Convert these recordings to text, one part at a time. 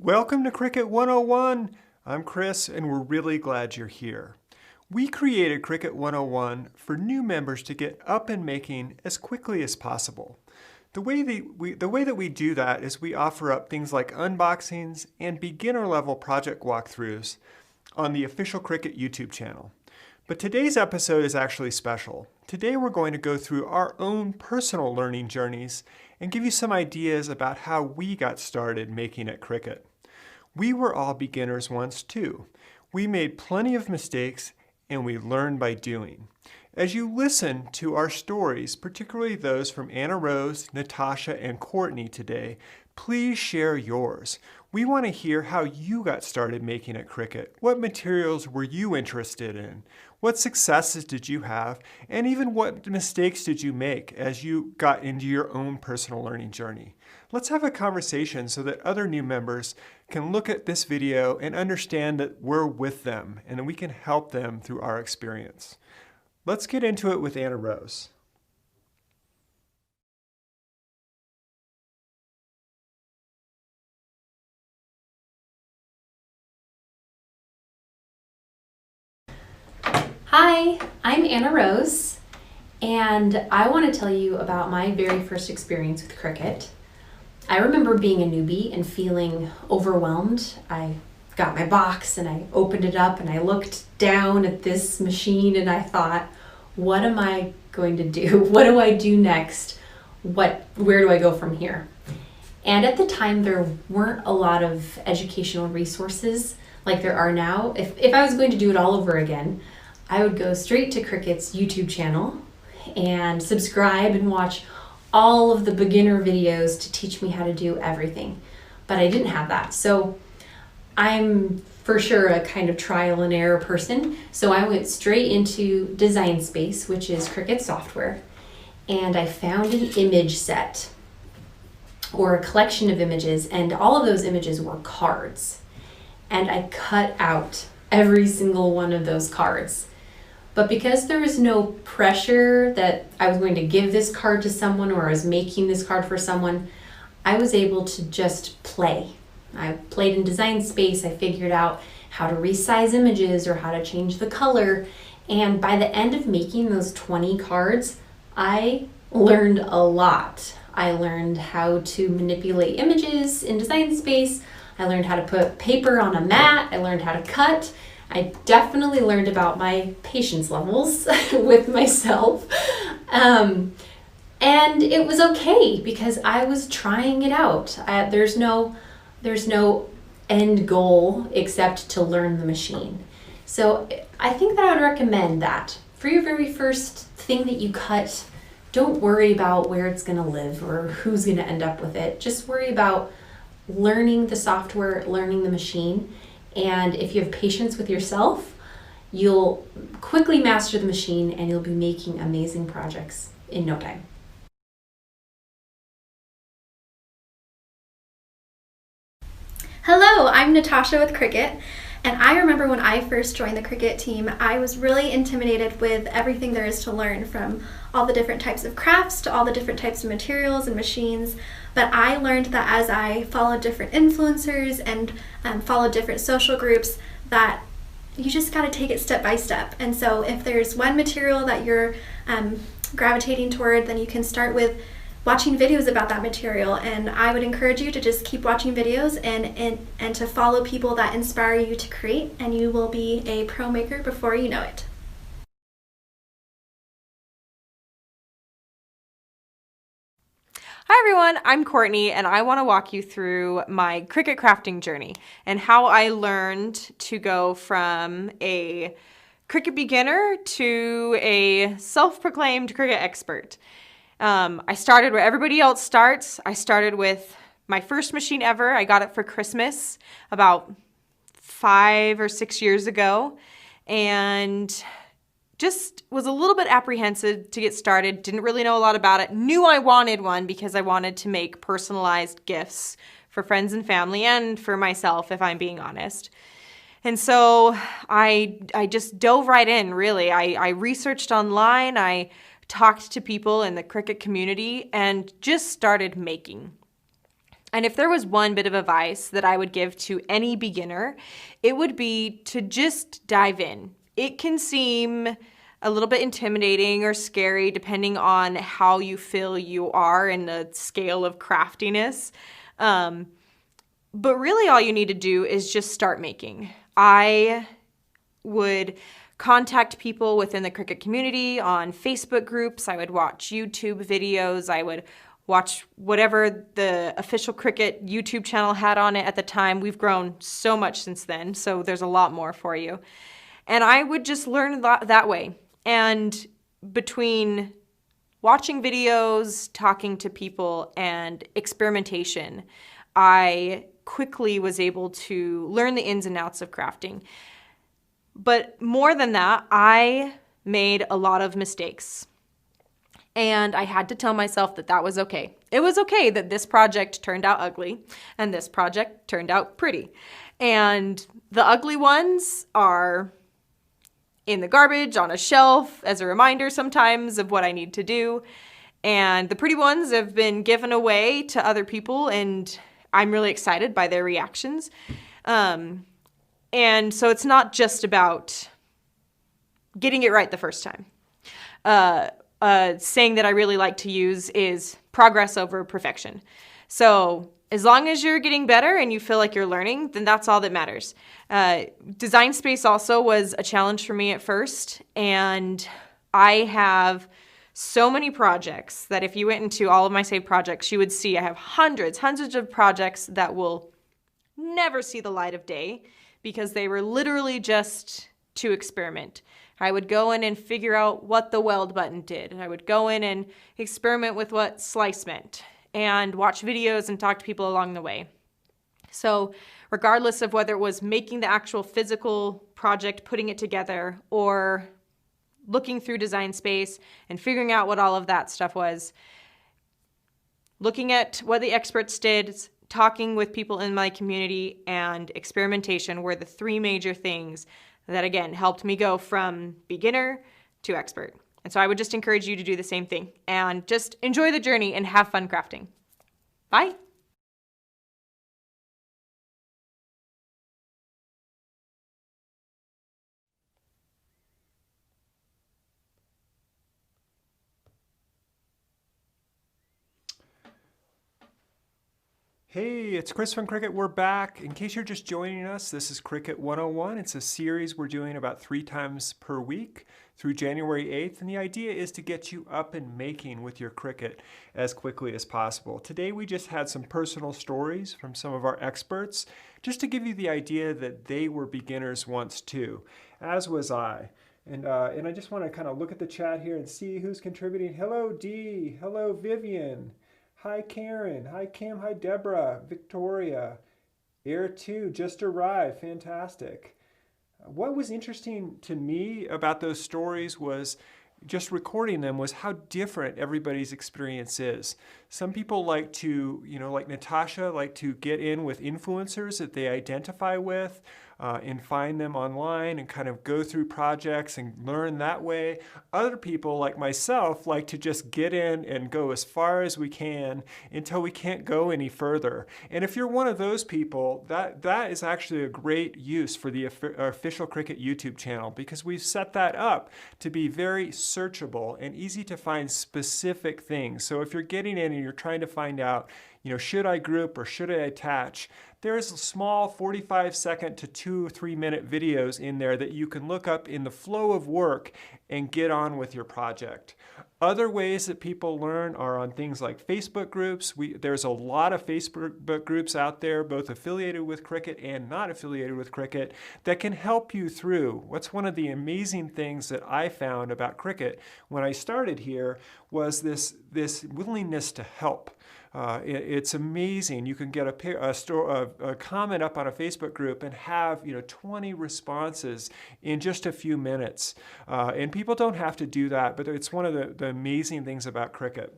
Welcome to Cricut 101. I'm Chris, and we're really glad you're here. We created Cricut 101 for new members to get up and making as quickly as possible. The way that we do that is we offer up things like unboxings and beginner-level project walkthroughs on the official Cricut YouTube channel. But today's episode is actually special. Today we're going to go through our own personal learning journeys and give you some ideas about how we got started making at Cricut. We were all beginners once too. We made plenty of mistakes and we learned by doing. As you listen to our stories, particularly those from Anna Rose, Natasha, and Courtney today, please share yours. We want to hear how you got started making at Cricut. What materials were you interested in? What successes did you have? And even what mistakes did you make as you got into your own personal learning journey? Let's have a conversation so that other new members can look at this video and understand that we're with them and that we can help them through our experience. Let's get into it with Anna Rose. Hi, I'm Anna Rose, and I want to tell you about my very first experience with Cricut. I remember being a newbie and feeling overwhelmed. I got my box and I opened it up and I looked down at this machine and I thought, what am I going to do? What do I do next? Where do I go from here? And at the time, there weren't a lot of educational resources like there are now. If I was going to do it all over again, I would go straight to Cricut's YouTube channel and subscribe and watch all of the beginner videos to teach me how to do everything. But I didn't have that. So I'm for sure a kind of trial and error person. So I went straight into Design Space, which is Cricut software, and I found an image set or a collection of images, and all of those images were cards. And I cut out every single one of those cards. But because there was no pressure that I was going to give this card to someone or I was making this card for someone, I was able to just play. I played in Design Space. I figured out how to resize images or how to change the color. And by the end of making those 20 cards, I learned a lot. I learned how to manipulate images in Design Space. I learned how to put paper on a mat. I learned how to cut. I definitely learned about my patience levels with myself. And it was okay because I was trying it out. There's no end goal except to learn the machine. So I think that I would recommend that. For your very first thing that you cut, don't worry about where it's going to live or who's going to end up with it. Just worry about learning the software, learning the machine. And if you have patience with yourself, you'll quickly master the machine and you'll be making amazing projects in no time. Hello, I'm Natasha with Cricut, and I remember when I first joined the Cricut team, I was really intimidated with everything there is to learn, from all the different types of crafts to all the different types of materials and machines. But I learned that as I followed different influencers and followed different social groups, that you just got to take it step by step. And so if there's one material that you're gravitating toward, then you can start with watching videos about that material. And I would encourage you to just keep watching videos and to follow people that inspire you to create, and you will be a pro maker before you know it. Hi everyone, I'm Courtney and I want to walk you through my Cricut crafting journey and how I learned to go from a Cricut beginner to a self-proclaimed Cricut expert. I started where everybody else starts. I started with my first machine ever. I got it for Christmas about 5 or 6 years ago, and just was a little bit apprehensive to get started, didn't really know a lot about it, knew I wanted one because I wanted to make personalized gifts for friends and family and for myself, if I'm being honest. And so I just dove right in, really. I researched online, I talked to people in the Cricut community and just started making. And if there was one bit of advice that I would give to any beginner, it would be to just dive in. It can seem a little bit intimidating or scary depending on how you feel you are in the scale of craftiness. But really all you need to do is just start making. I would contact people within the Cricut community on Facebook groups. I would watch YouTube videos. I would watch whatever the official Cricut YouTube channel had on it at the time. We've grown so much since then, so there's a lot more for you. And I would just learn that way. And between watching videos, talking to people, and experimentation, I quickly was able to learn the ins and outs of crafting. But more than that, I made a lot of mistakes. And I had to tell myself that that was okay. It was okay that this project turned out ugly and this project turned out pretty. And the ugly ones are in the garbage on a shelf as a reminder sometimes of what I need to do. And the pretty ones have been given away to other people, and I'm really excited by their reactions. And so it's not just about getting it right the first time. Saying that I really like to use is progress over perfection. So as long as you're getting better and you feel like you're learning, then that's all that matters. Design space also was a challenge for me at first, and I have so many projects that if you went into all of my saved projects, you would see I have hundreds of projects that will never see the light of day because they were literally just to experiment. I would go in and figure out what the weld button did. I would go in and experiment with what slice meant and watch videos and talk to people along the way. So regardless of whether it was making the actual physical project, putting it together, or looking through Design Space and figuring out what all of that stuff was, looking at what the experts did, talking with people in my community, and experimentation were the three major things that, again, helped me go from beginner to expert. And so I would just encourage you to do the same thing and just enjoy the journey and have fun crafting. Bye. Hey, it's Chris from Cricut. We're back. In case you're just joining us, this is Cricut 101. It's a series we're doing about 3 times per week through January 8th, and the idea is to get you up and making with your Cricut as quickly as possible. Today we just had some personal stories from some of our experts, just to give you the idea that they were beginners once too, as was I. And I just want to kind of look at the chat here and see who's contributing. Hello, Dee. Hello, Vivian. Hi, Karen. Hi, Kim. Hi, Deborah. Victoria. Air 2 just arrived. Fantastic. What was interesting to me about those stories was just recording them was how different everybody's experience is. Some people like to, like Natasha, like to get in with influencers that they identify with and find them online and kind of go through projects and learn that way. Other people, like myself, like to just get in and go as far as we can until we can't go any further. And if you're one of those people, that is actually a great use for the official Cricut YouTube channel, because we've set that up to be very searchable and easy to find specific things. So if you're getting in and you're trying to find out, should I group or should I attach, there's small 45-second to 2 or 3 minute videos in there that you can look up in the flow of work and get on with your project. Other ways that people learn are on things like Facebook groups. There's a lot of Facebook groups out there, both affiliated with Cricut and not affiliated with Cricut, that can help you through. What's one of the amazing things that I found about Cricut when I started here was this willingness to help. It's amazing. You can get a comment up on a Facebook group and have 20 responses in just a few minutes. And people don't have to do that, but it's one of the amazing things about Cricut.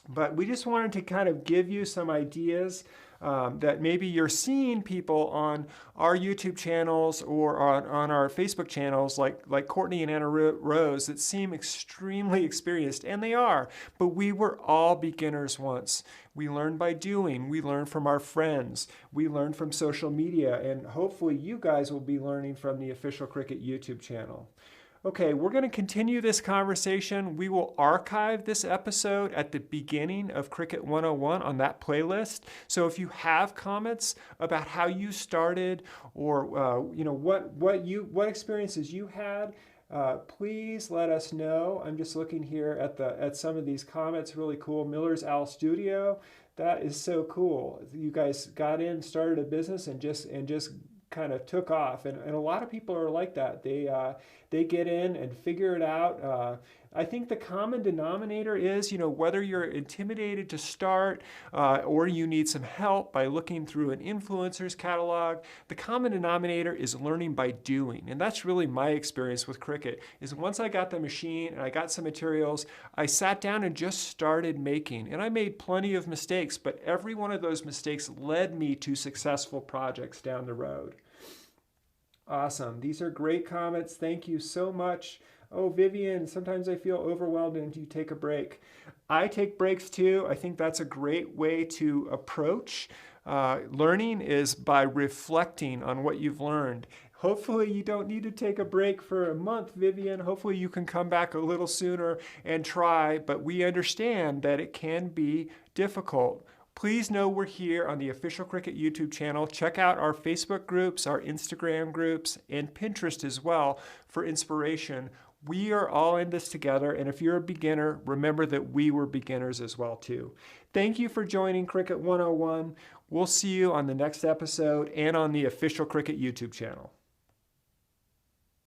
But we just wanted to kind of give you some ideas that maybe you're seeing people on our YouTube channels or on our Facebook channels like Courtney and Anna Rose that seem extremely experienced, and they are, but we were all beginners once. We learn by doing, we learn from our friends, we learn from social media, and hopefully you guys will be learning from the official Cricut YouTube channel. Okay, we're going to continue this conversation. We will archive this episode at the beginning of Cricut 101 on that playlist. So if you have comments about how you started or what experiences you had, please let us know. I'm just looking here at some of these comments. Really cool. Miller's Owl Studio. That is so cool. You guys got in, started a business, and just kind of took off, and a lot of people are like that. They get in and figure it out. I think the common denominator is, whether you're intimidated to start or you need some help by looking through an influencer's catalog, the common denominator is learning by doing. And that's really my experience with Cricut, is once I got the machine and I got some materials, I sat down and just started making. And I made plenty of mistakes, but every one of those mistakes led me to successful projects down the road. Awesome. These are great comments. Thank you so much. Oh, Vivian, sometimes I feel overwhelmed and you take a break. I take breaks too. I think that's a great way to approach learning, is by reflecting on what you've learned. Hopefully you don't need to take a break for a month, Vivian. Hopefully you can come back a little sooner and try, but we understand that it can be difficult. Please know we're here on the official Cricut YouTube channel. Check out our Facebook groups, our Instagram groups, and Pinterest as well for inspiration. We are all in this together, and if you're a beginner, remember that we were beginners as well too. Thank you for joining Cricut 101. We'll see you on the next episode and on the official Cricut YouTube channel.